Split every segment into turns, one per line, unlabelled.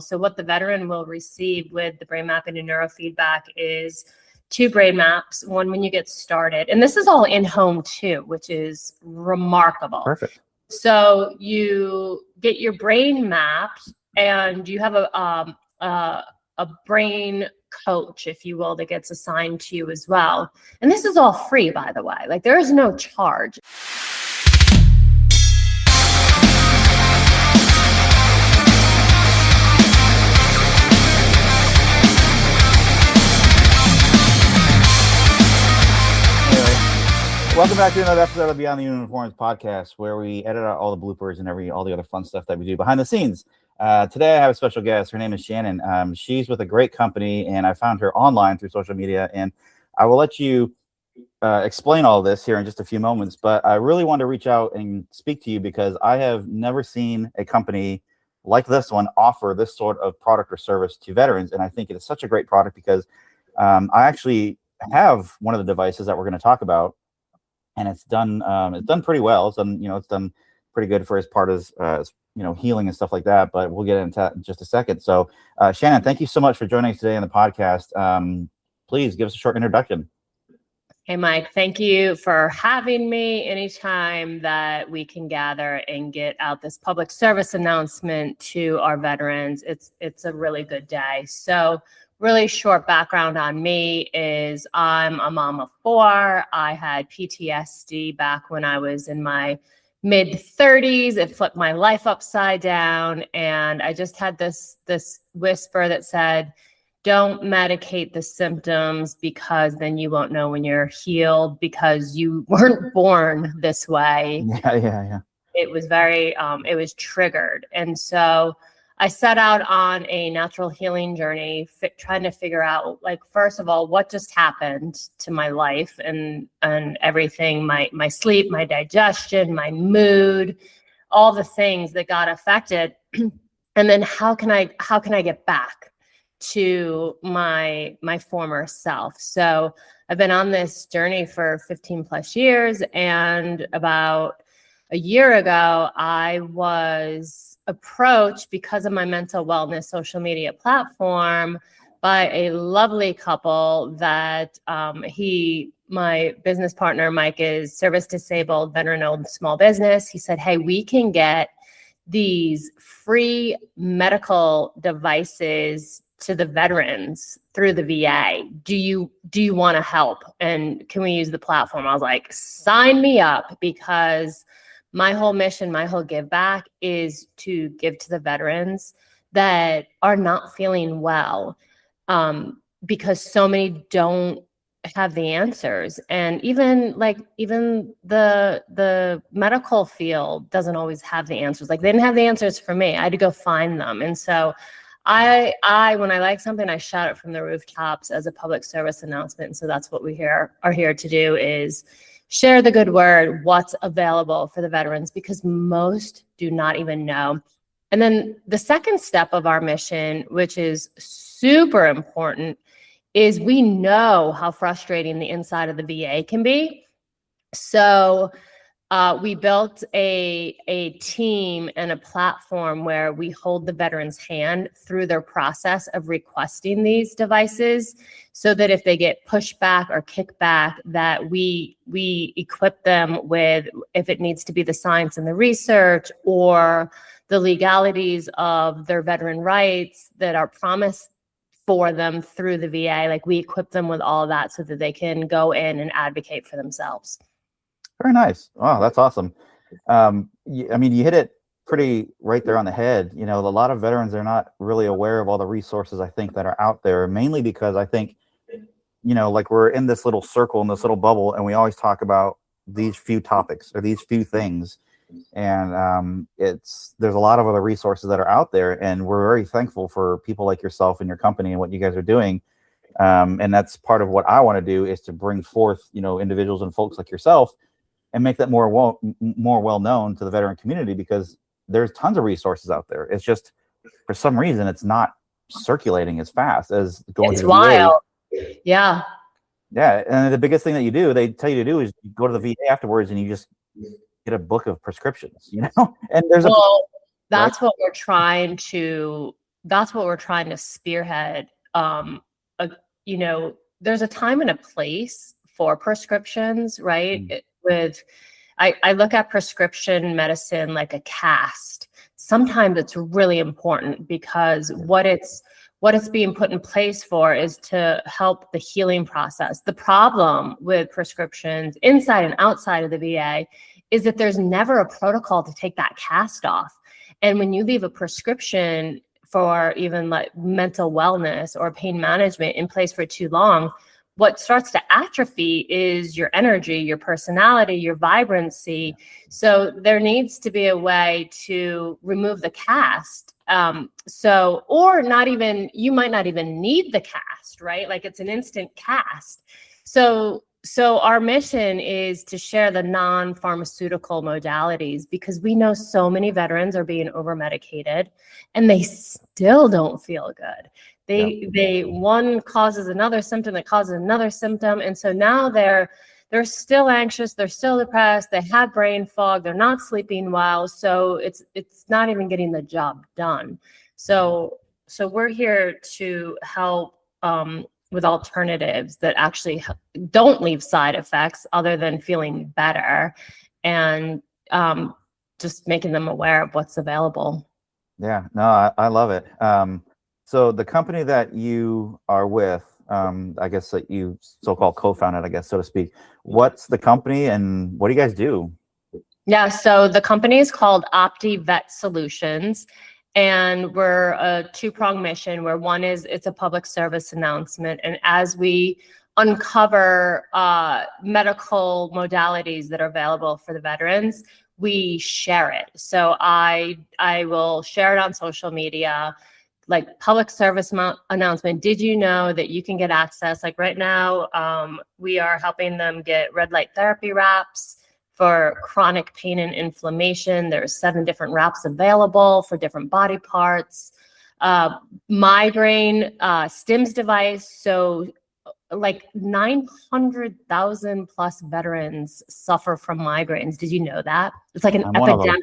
So what the veteran will receive with the brain mapping and neurofeedback is 2 brain maps, one when you get started. And this is all in-home too, which is remarkable.
Perfect.
So you get your brain mapped, and you have a brain coach, if you will, that gets assigned to you as well. And this is all free, by the way. Like, there is no charge.
Welcome back to another episode of Beyond the Uniforms podcast, where we edit out all the bloopers and all the other fun stuff that we do behind the scenes. Today I have a special guest. Her name is Shannon. She's with a great company, and I found her online through social media. And I will let you explain all this here in just a few moments. But I really want to reach out and speak to you because I have never seen a company like this one offer this sort of product or service to veterans. And I think it is such a great product because I actually have one of the devices that we're going to talk about. And it's done pretty well. It's done pretty good for as part as healing and stuff like that. But we'll get into that in just a second. So, Shannon, thank you so much for joining us today on the podcast. Please give us a short introduction.
Hey, Mike, thank you for having me. Anytime that we can gather and get out this public service announcement to our veterans, it's a really good day. So, really short background on me is I'm a mom of 4. I had PTSD back when I was in my mid-30s. It flipped my life upside down. And I just had this whisper that said, don't medicate the symptoms, because then you won't know when you're healed, because you weren't born this way.
Yeah.
It was it was triggered. And so I set out on a natural healing journey, trying to figure out, like, first of all, what just happened to my life and everything, my sleep, my digestion, my mood, all the things that got affected. And then how can I get back to my former self? So I've been on this journey for 15 plus years, and about a year ago, I was approached, because of my mental wellness social media platform, by a lovely couple that my business partner, Mike, is service disabled, veteran-owned small business. He said, hey, we can get these free medical devices to the veterans through the VA. Do you want to help? And can we use the platform? I was like, sign me up, because my whole mission, my whole give back is to give to the veterans that are not feeling well, because so many don't have the answers. And even the medical field doesn't always have the answers. Like, they didn't have the answers for me. I had to go find them. And so I when I like something, I shout it from the rooftops as a public service announcement. And so that's what we are here to do, is share the good word, what's available for the veterans, because most do not even know. And then the second step of our mission, which is super important, is we know how frustrating the inside of the VA can be. So we built a team and a platform where we hold the veteran's hand through their process of requesting these devices, so that if they get pushback or kickback, that we equip them with, if it needs to be the science and the research or the legalities of their veteran rights that are promised for them through the VA, like, we equip them with all of that so that they can go in and advocate for themselves.
Very nice. Wow, that's awesome. You hit it pretty right there on the head. A lot of veterans are not really aware of all the resources, I think, that are out there, mainly because I think, like, we're in this little circle, in this little bubble, and we always talk about these few topics or these few things. And there's a lot of other resources that are out there, and we're very thankful for people like yourself and your company and what you guys are doing. And that's part of what I want to do, is to bring forth, individuals and folks like yourself, and make that more well known to the veteran community, because there's tons of resources out there. It's just, for some reason, it's not circulating as fast as going to the
wild.
VA.
Yeah.
And the biggest thing that they tell you to do is you go to the VA afterwards and you just get a book of prescriptions, And there's
that's what we're trying to that's what we're trying to spearhead. You know, there's a time and a place for prescriptions, right? I look at prescription medicine like a cast. Sometimes it's really important because what it's being put in place for is to help the healing process. The problem with prescriptions inside and outside of the VA is that there's never a protocol to take that cast off. And when you leave a prescription for even like mental wellness or pain management in place for too long, what starts to atrophy is your energy, your personality, your vibrancy. So there needs to be a way to remove the cast. Or not even, you might not even need the cast, right? Like it's an instant cast. So our mission is to share the non-pharmaceutical modalities, because we know so many veterans are being over-medicated and they still don't feel good. One causes another symptom that causes another symptom. And so now they're still anxious, they're still depressed, they have brain fog, they're not sleeping well. So it's not even getting the job done. So we're here to help with alternatives that actually don't leave side effects other than feeling better, and just making them aware of what's available.
Yeah, no, I love it. So the company that you are with, I guess that you so-called co-founded, I guess, so to speak, what's the company and what do you guys do?
Yeah, so the company is called OPTI Vet Solutions. And we're a two-pronged mission, where one is it's a public service announcement. And as we uncover medical modalities that are available for the veterans, we share it. So I will share it on social media, like public service announcement. Did you know that you can get access? Like right now, we are helping them get red light therapy wraps for chronic pain and inflammation. There's 7 different wraps available for different body parts. Migraine STIMS device. So like 900,000 plus veterans suffer from migraines. Did you know that? It's like an epidemic.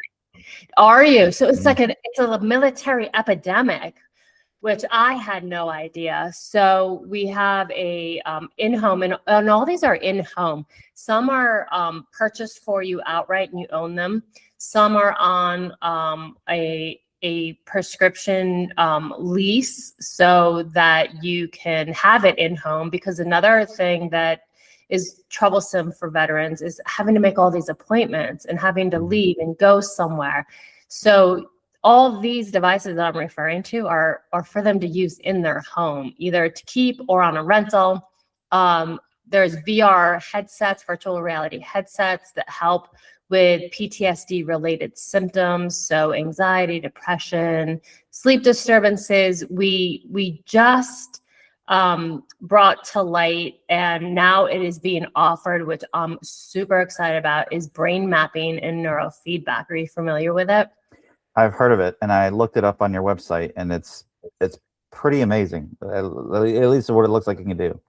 Are you? So it's like it's a military epidemic, which I had no idea. So we have a in-home, and all these are in-home. Some are purchased for you outright and you own them. Some are on a prescription lease so that you can have it in-home, because another thing that is troublesome for veterans is having to make all these appointments and having to leave and go somewhere. So all these devices that I'm referring to are for them to use in their home, either to keep or on a rental. There's VR headsets, virtual reality headsets, that help with PTSD-related symptoms, so anxiety, depression, sleep disturbances. We just brought to light, and now it is being offered, which I'm super excited about, is brain mapping and neurofeedback. Are you familiar with it?
I've heard of it, and I looked it up on your website, and it's pretty amazing. At least what it looks like it can do.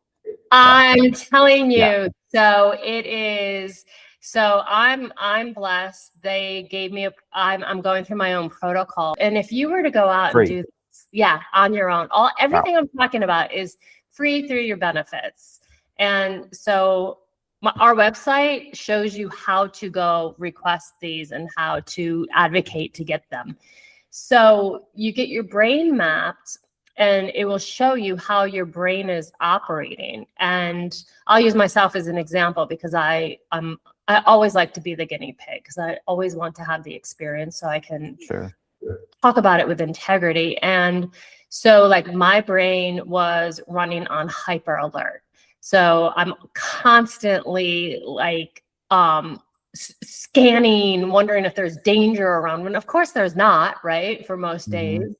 I'm telling you. Yeah. So it is. So I'm blessed. They gave me I'm going through my own protocol. And if you were to go out and do this, on your own, everything I'm talking about is free through your benefits. And so our website shows you how to go request these and how to advocate to get them. So you get your brain mapped, and it will show you how your brain is operating. And I'll use myself as an example, because I always like to be the guinea pig, because I always want to have the experience so I can talk about it with integrity. And so like my brain was running on hyper alert. So I'm constantly like scanning, wondering if there's danger around, when of course there's not, right? For most days.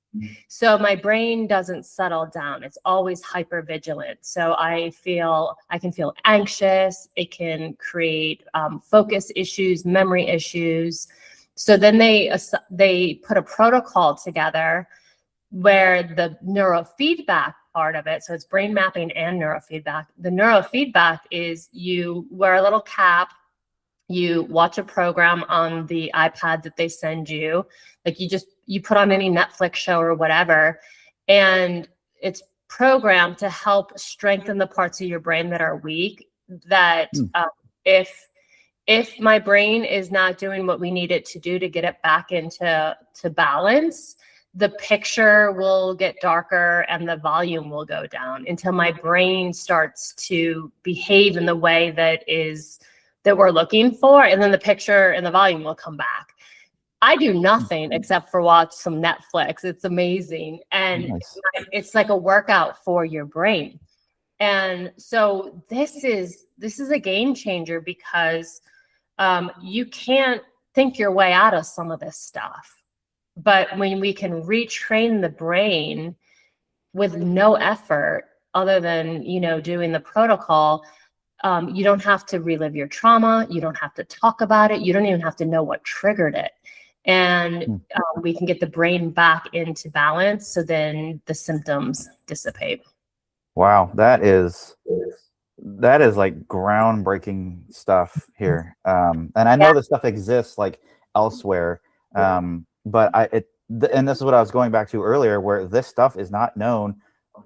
So my brain doesn't settle down. It's always hyper vigilant. So I can feel anxious. It can create focus issues, memory issues. So then they put a protocol together where the neurofeedback part of it, so it's brain mapping and neurofeedback. The neurofeedback is you wear a little cap, you watch a program on the iPad that they send you, like you put on any Netflix show or whatever, and it's programmed to help strengthen the parts of your brain that are weak. That if my brain is not doing what we need it to do to get it back into balance, the picture will get darker and the volume will go down until my brain starts to behave in the way that we're looking for, and then the picture and the volume will come back. I do nothing except for watch some Netflix. It's amazing. And
Nice.
it's like a workout for your brain. And so this is a game changer, because you can't think your way out of some of this stuff. But when we can retrain the brain with no effort other than, doing the protocol, you don't have to relive your trauma. You don't have to talk about it. You don't even have to know what triggered it. And we can get the brain back into balance, so then the symptoms dissipate.
Wow, that is like groundbreaking stuff here. And I know this stuff exists like elsewhere, but and this is what I was going back to earlier, where this stuff is not known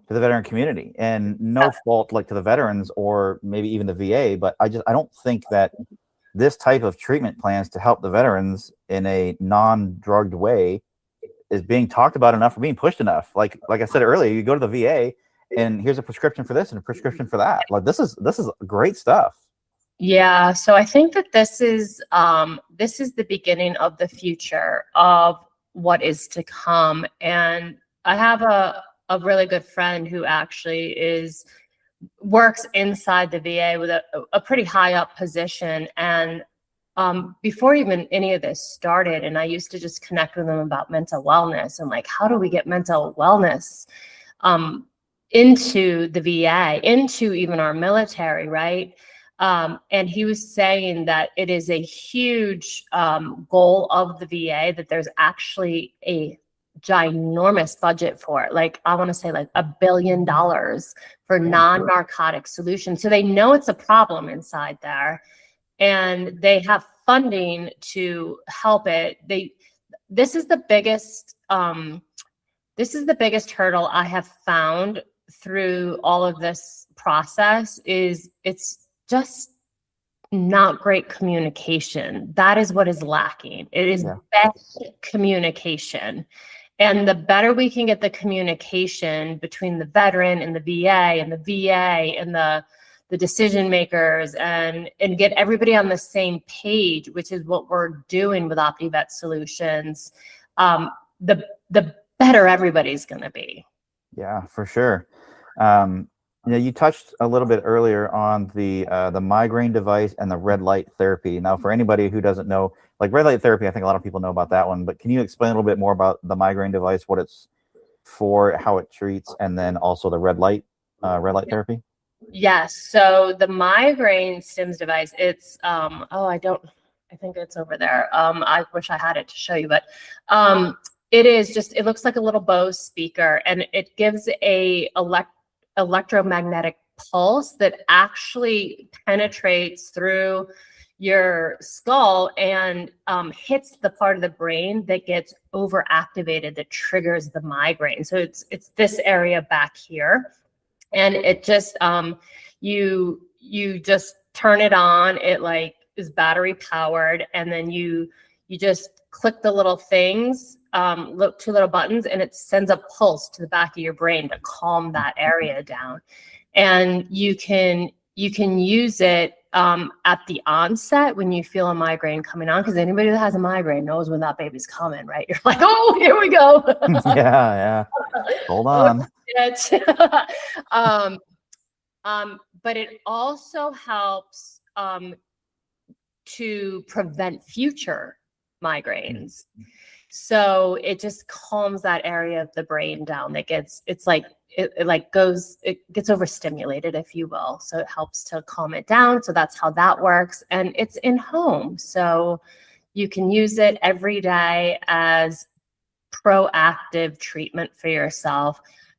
to the veteran community, and no fault like to the veterans or maybe even the VA, but I don't think that this type of treatment plans to help the veterans in a non-drugged way is being talked about enough or being pushed enough. Like I said earlier, you go to the VA and here's a prescription for this and a prescription for that. Like this is great stuff.
Yeah. So I think that this is the beginning of the future of what is to come. And I have a really good friend who actually works inside the VA with a pretty high up position. And before even any of this started, and I used to just connect with them about mental wellness and like, how do we get mental wellness into the VA, into even our military, right? And he was saying that it is a huge goal of the VA, that there's actually a ginormous budget for it. Like, I want to say like $1 billion for non-narcotic solutions. So they know it's a problem inside there, and they have funding to help it. This is the biggest hurdle I have found through all of this process. Is it's just not great communication. That is what is lacking. It is best communication. And the better we can get the communication between the veteran and the VA and the VA and the decision makers, and get everybody on the same page, which is what we're doing with OPTI Vet Solutions, the better everybody's going to be. Yeah,
for sure. You touched a little bit earlier on the migraine device and the red light therapy. Now, for anybody who doesn't know, like red light therapy, I think a lot of people know about that one, but can you explain a little bit more about the migraine device, what it's for, how it treats, and then also the red light therapy?
Yes. So the migraine stims device, it's I think it's over there. I wish I had it to show you, but it looks like a little Bose speaker, and it gives a electromagnetic pulse that actually penetrates through your skull and hits the part of the brain that gets overactivated, that triggers the migraine. So it's this area back here. And it just, you just turn it on. It like is battery powered. And then you just click the little things, two little buttons, and it sends a pulse to the back of your brain to calm that area down. And you can use it at the onset when you feel a migraine coming on, because anybody that has a migraine knows when that baby's coming, right? You're like, oh, here we go.
Yeah. Hold on.
But it also helps to prevent future migraines. So it just calms that area of the brain down. It gets overstimulated, if you will. So it helps to calm it down. So that's how that works. And it's in home. So you can use it every day as proactive treatment for yourself.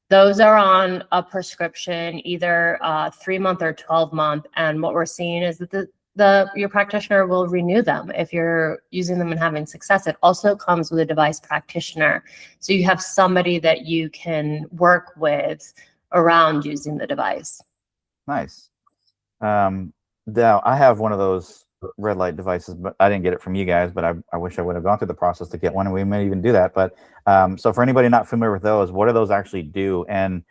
Those are on a prescription, either 3-month or 12-month. And what we're seeing is that your practitioner will renew them if you're using them and having success. It also comes with a device practitioner. So you have somebody that you can work with around using the device.
Nice. Now I have one of those red light devices, but I didn't get it from you guys, but I wish I would have gone through the process to get one, and we may even do that. But so for anybody not familiar with those, what do those actually do? And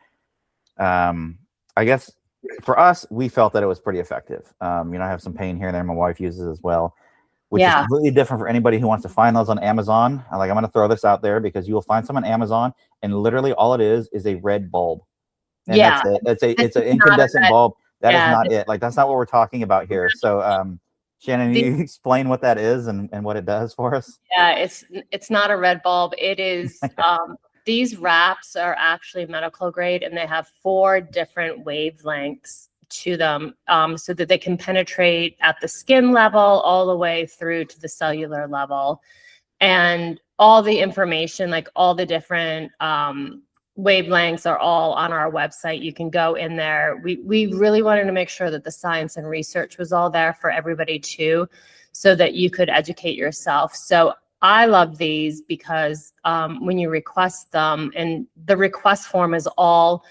I guess for us, we felt that it was pretty effective. I have some pain here and there. My wife uses as well, which is completely different for anybody who wants to find those on Amazon. I'm going to throw this out there because you will find some on Amazon, and literally all it is a red bulb. And that's it. It's an incandescent bulb. That is not it. Like, that's not what we're talking about here. So, Shannon, you explain what that is and what it does for us?
Yeah, it's not a red bulb. It is, these wraps are actually medical grade, and they have 4 different wavelengths to them, so that they can penetrate at the skin level all the way through to the cellular level. And all the information, like all the different wavelengths, are all on our website. You can go in there. We really wanted to make sure that the science and research was all there for everybody too, so that you could educate yourself. So I love these because when you request them, and the request form is all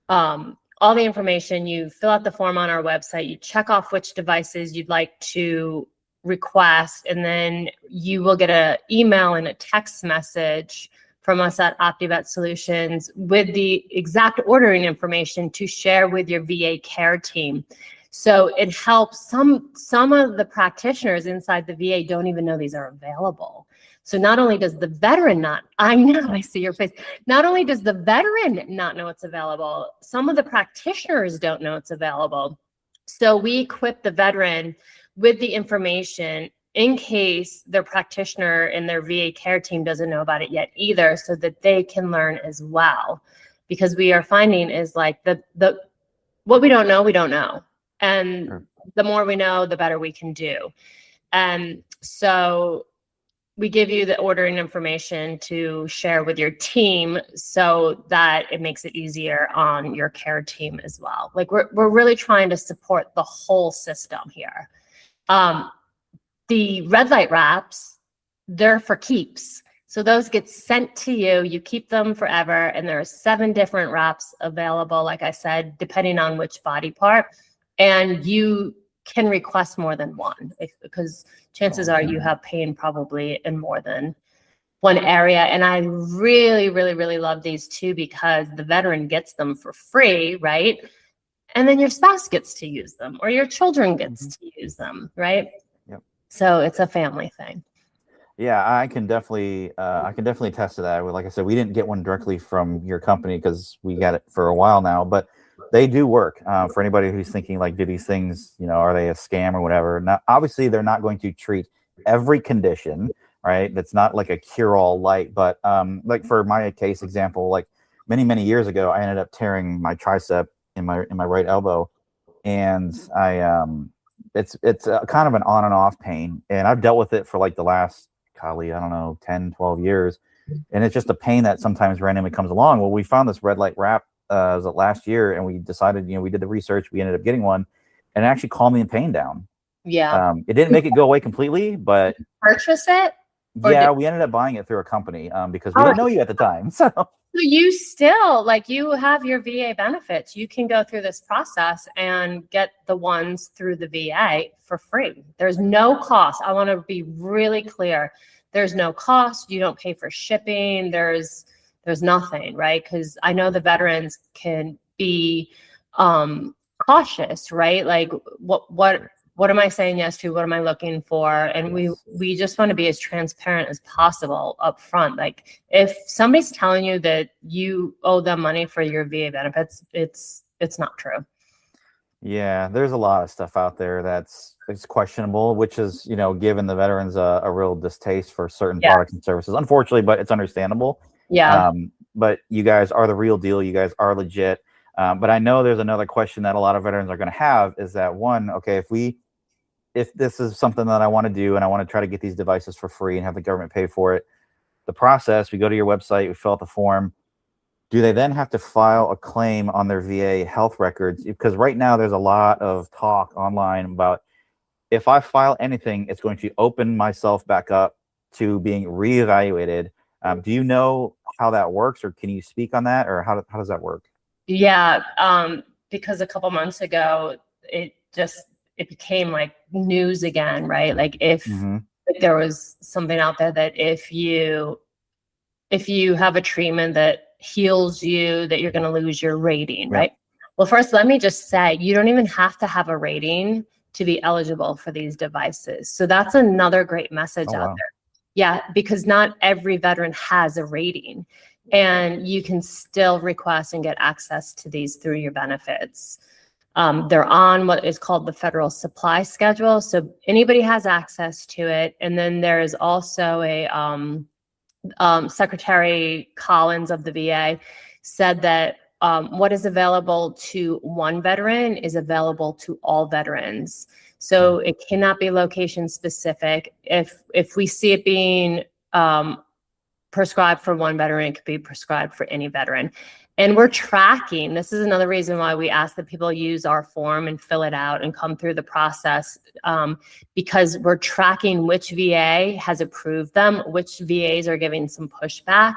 the information. You fill out the form on our website, you check off which devices you'd like to request, and then you will get an email and a text message from us at OPTI Vet Solutions with the exact ordering information to share with your VA care team. So it helps. Some of the practitioners inside the VA don't even know these are available. So not only does the veteran not, I know, I see your face. Not only does the veteran not know it's available, some of the practitioners don't know it's available. So we equip the veteran with the information in case their practitioner and their VA care team doesn't know about it yet either, so that they can learn as well. Because we are finding is like the what we don't know. And the more we know, the better we can do. And so we give you the ordering information to share with your team so that it makes it easier on your care team as well. Like we're really trying to support the whole system here. The red light wraps, they're for keeps. So those get sent to you, you keep them forever, and there are 7 different wraps available, like I said, depending on which body part. And you can request more than one, because chances are you have pain probably in more than one area. And I really, really, really love these too, because the veteran gets them for free, right? And then your spouse gets to use them, or your children gets to use them, right? So it's a family thing.
Yeah, I can definitely attest to that. Like I said, we didn't get one directly from your company because we got it for a while now, but they do work. For anybody who's thinking like, do these things, are they a scam or whatever? Now, obviously, they're not going to treat every condition, right? That's not like a cure-all light. But like for my case example, like many years ago, I ended up tearing my tricep in my right elbow, and it's kind of an on and off pain, and I've dealt with it for like the last, golly, I don't know, 10, 12 years. And it's just a pain that sometimes randomly comes along. Well, we found this red light wrap was it last year, and we decided, we did the research, we ended up getting one, and it actually calmed the pain down.
Yeah.
It didn't make it go away completely, but
purchase it?
Yeah, we ended up buying it through a company because we didn't know you at the time. So
you still, like, you have your VA benefits. You can go through this process and get the ones through the VA for free. There's no cost. I want to be really clear. There's no cost. You don't pay for shipping. There's nothing, right? Because I know the veterans can be cautious, right? Like, what am I saying yes to? What am I looking for? And we just want to be as transparent as possible up front. Like, if somebody's telling you that you owe them money for your VA benefits, it's not true.
Yeah, there's a lot of stuff out there it's questionable, which is, given the veterans a real distaste for certain products and services, unfortunately, but it's understandable.
Yeah.
But you guys are the real deal. You guys are legit. But I know there's another question that a lot of veterans are going to have is that, one, okay, if this is something that I want to do and I want to try to get these devices for free and have the government pay for it, the process, we go to your website, we fill out the form. Do they then have to file a claim on their VA health records? Because right now there's a lot of talk online about if I file anything, it's going to open myself back up to being reevaluated. Do you know how that works, or can you speak on that, or how does that work?
Yeah, because a couple months ago, it became like news again, right? Like if there was something out there that if you have a treatment that heals you, that you're going to lose your rating, right? Well, first, let me just say, you don't even have to have a rating to be eligible for these devices. So that's another great message out there. Yeah, because not every veteran has a rating, and you can still request and get access to these through your benefits. They're on what is called the federal supply schedule. So anybody has access to it. And then there is also a Secretary Collins of the VA said that what is available to one veteran is available to all veterans. So it cannot be location specific. If we see it being prescribed for one veteran, it could be prescribed for any veteran. And we're tracking. This is another reason why we ask that people use our form and fill it out and come through the process, because we're tracking which VA has approved them, which VAs are giving some pushback,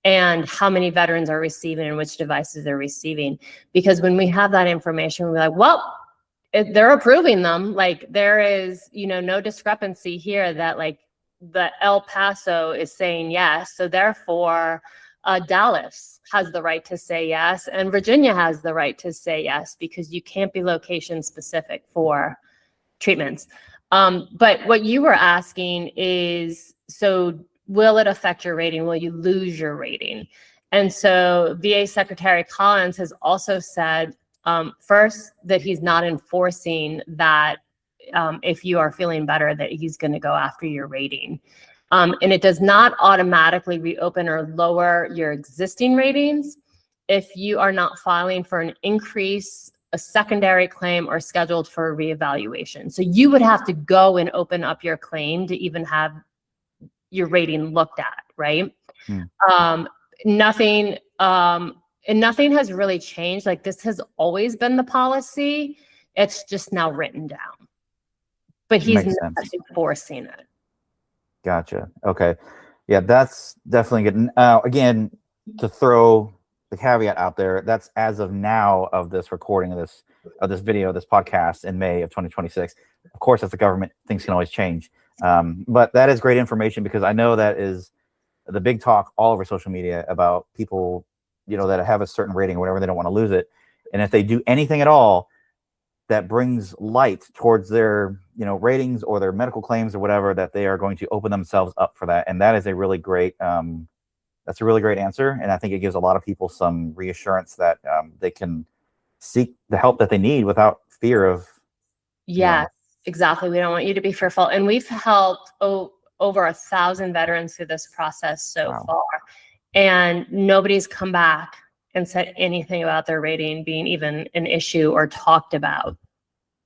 and how many veterans are receiving and which devices they're receiving. Because when we have that information, we're like, well, they're approving them. Like there is, no discrepancy here that like the El Paso is saying yes. So therefore, Dallas has the right to say yes, and Virginia has the right to say yes, because you can't be location specific for treatments. But what you were asking is, so will it affect your rating? Will you lose your rating? And so VA Secretary Collins has also said, first, that he's not enforcing that if you are feeling better, that he's going to go after your rating. And it does not automatically reopen or lower your existing ratings if you are not filing for an increase, a secondary claim, or scheduled for a reevaluation. So you would have to go and open up your claim to even have your rating looked at, right? Nothing has really changed. Like this has always been the policy. It's just now written down. But he's not enforcing it.
Gotcha. Okay. Yeah, that's definitely good. Again, to throw the caveat out there, that's as of now of this recording of this video, this podcast in May of 2026. Of course, as the government, things can always change. But that is great information, because I know that is the big talk all over social media about people, that have a certain rating or whatever, they don't want to lose it. And if they do anything at all that brings light towards their, ratings or their medical claims or whatever, that they are going to open themselves up for that. And that is a really great, that's a really great answer. And I think it gives a lot of people some reassurance that they can seek the help that they need without fear of.
Yes, exactly. We don't want you to be fearful. And we've helped over 1,000 veterans through this process so far. And nobody's come back and said anything about their rating being even an issue or talked about.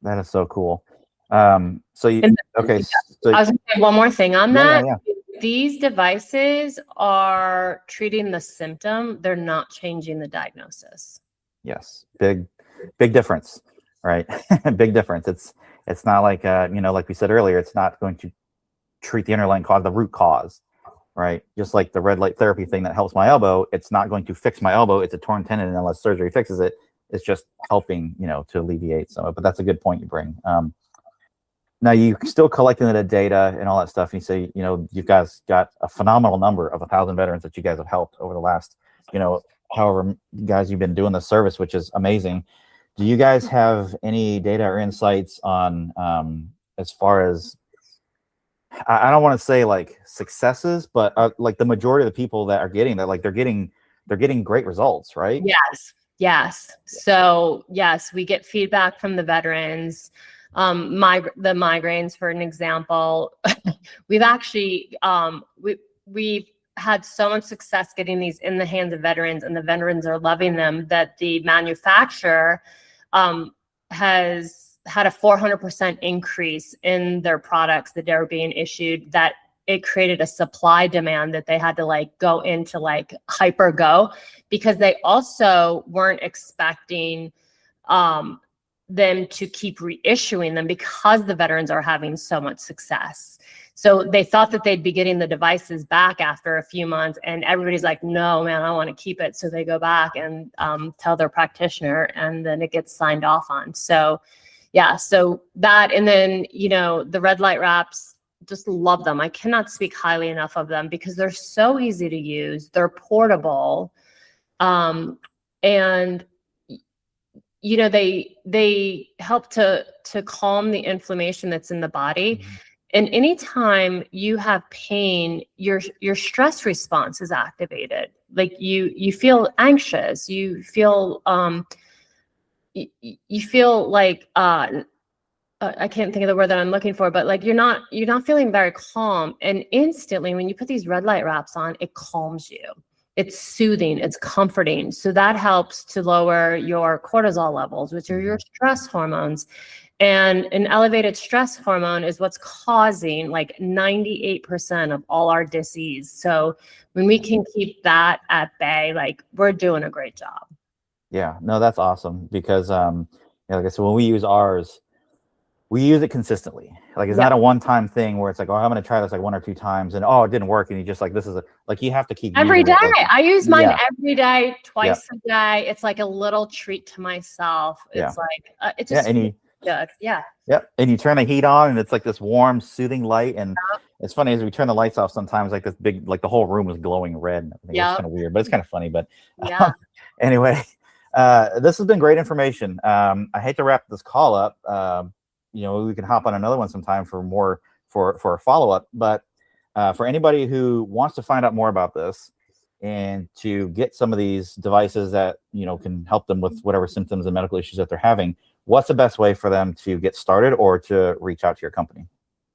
That is so cool. So you, okay. So
I was going to say one more thing on that.
Yeah.
These devices are treating the symptom. They're not changing the diagnosis.
Yes. Big difference, right? Big difference. It's not like, like we said earlier, it's not going to treat the underlying cause, the root cause, right? Just like the red light therapy thing that helps my elbow, it's not going to fix my elbow. It's a torn tendon, and unless surgery fixes it, it's just helping, to alleviate some of it. But that's a good point you bring. Now you still collecting the data and all that stuff. And you say, you guys got a phenomenal number of 1,000 veterans that you guys have helped over the last, however guys you've been doing the service, which is amazing. Do you guys have any data or insights on, as far as, I don't want to say like successes, but like the majority of the people that are getting that, like they're getting great results, right?
Yes. So yes, we get feedback from the veterans. The migraines, for an example, we've actually, we've had so much success getting these in the hands of veterans, and the veterans are loving them, that the manufacturer has had a 400% increase in their products that are being issued, that it created a supply demand that they had to like go into like hyper go, because they also weren't expecting them to keep reissuing them because the veterans are having so much success. So they thought that they'd be getting the devices back after a few months, and everybody's like, no, man, I want to keep it. So they go back and tell their practitioner, and then it gets signed off on. So yeah, so that, and then, you know, the red light wraps, just love them. I cannot speak highly enough of them because they're so easy to use. They're portable. And you know, they help to calm the inflammation that's in the body.
Mm-hmm.
And anytime you have pain, your stress response is activated. Like you feel anxious, you feel you feel like I can't think of the word that I'm looking for, but like you're not feeling very calm. And instantly when you put these red light wraps on, it calms you. It's soothing, it's comforting. So that helps to lower your cortisol levels, which are your stress hormones. And an elevated stress hormone is what's causing like 98% of all our disease. So when we can keep that at bay, like we're doing a great job.
Yeah, no, that's awesome because, like I said, when we use ours, we use it consistently. Like it's not a one-time thing where it's like, oh, I'm going to try this like 1 or 2 times and it didn't work. And you just like, this is like, you have to keep
every day.
Like,
I use mine every day, twice a day. It's like a little treat to myself. It's like, it just feels good. Yeah.
Yep. And you turn the heat on and it's like this warm, soothing light. And it's funny as we turn the lights off, sometimes like this big, like the whole room is glowing red. I think it's kind of weird, but it's kind of funny. But anyway, this has been great information. I hate to wrap this call up. You know, we can hop on another one sometime for more for a follow-up. But for anybody who wants to find out more about this and to get some of these devices that, you know, can help them with whatever symptoms and medical issues that they're having, what's the best way for them to get started or to reach out to your company?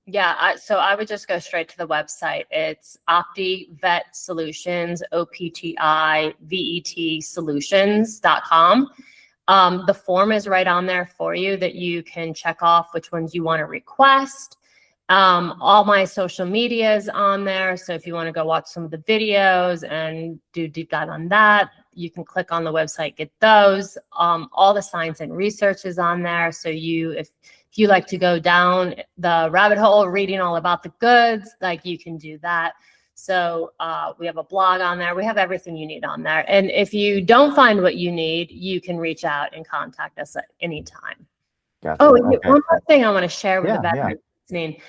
Yeah, so I would just go straight to the website. It's OPTI Vet Solutions, OPTI VET Solutions.com. The form is right on there for you that you can check off which ones you want to request. All my social media is on there. So if you want to go watch some of the videos and do deep dive on that, you can click on the website, get those. All the science and research is on there. So if you like to go down the rabbit hole reading all about the goods, like you can do that. So we have a blog on there. We have everything you need on there. And if you don't find what you need, you can reach out and contact us at any time.
Gotcha.
Oh, okay. One more thing I want to share with the veterans listening.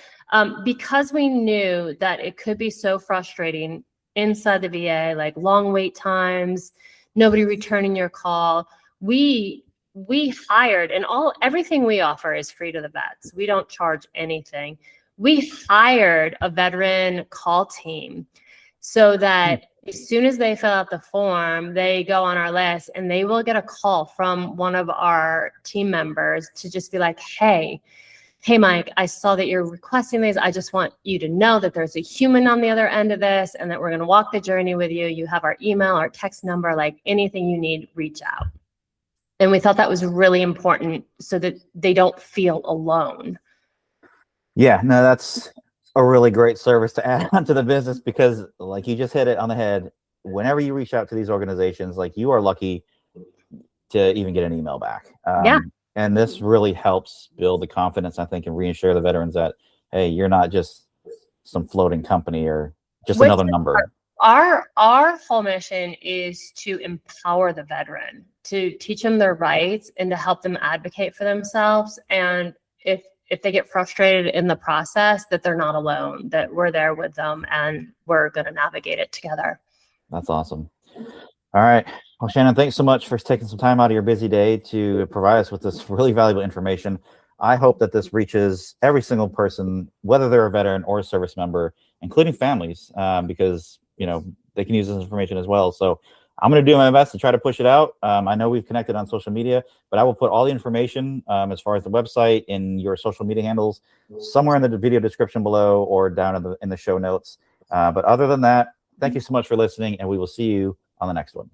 Because we knew that it could be so frustrating inside the VA, like long wait times, nobody returning your call, we hired, and everything we offer is free to the vets. We don't charge anything. We hired a veteran call team so that as soon as they fill out the form, they go on our list and they will get a call from one of our team members to just be like, hey, Mike, I saw that you're requesting these. I just want you to know that there's a human on the other end of this and that we're going to walk the journey with you. You have our email, our text number, like anything you need, reach out. And we thought that was really important so that they don't feel alone.
Yeah, no, that's a really great service to add on to the business because like you just hit it on the head. Whenever you reach out to these organizations, like you are lucky to even get an email back. And this really helps build the confidence, I think, and reassure the veterans that, hey, you're not just some floating company or just another number.
Our whole mission is to empower the veteran, to teach them their rights and to help them advocate for themselves. And if they get frustrated in the process, that they're not alone, that we're there with them and we're going to navigate it together.
That's awesome. All right. Well, Shannon, thanks so much for taking some time out of your busy day to provide us with this really valuable information. I hope that this reaches every single person, whether they're a veteran or a service member, including families, because, you know, they can use this information as well. So I'm going to do my best to try to push it out. I know we've connected on social media, but I will put all the information as far as the website and your social media handles somewhere in the video description below or down in the show notes. But other than that, thank you so much for listening, and we will see you on the next one.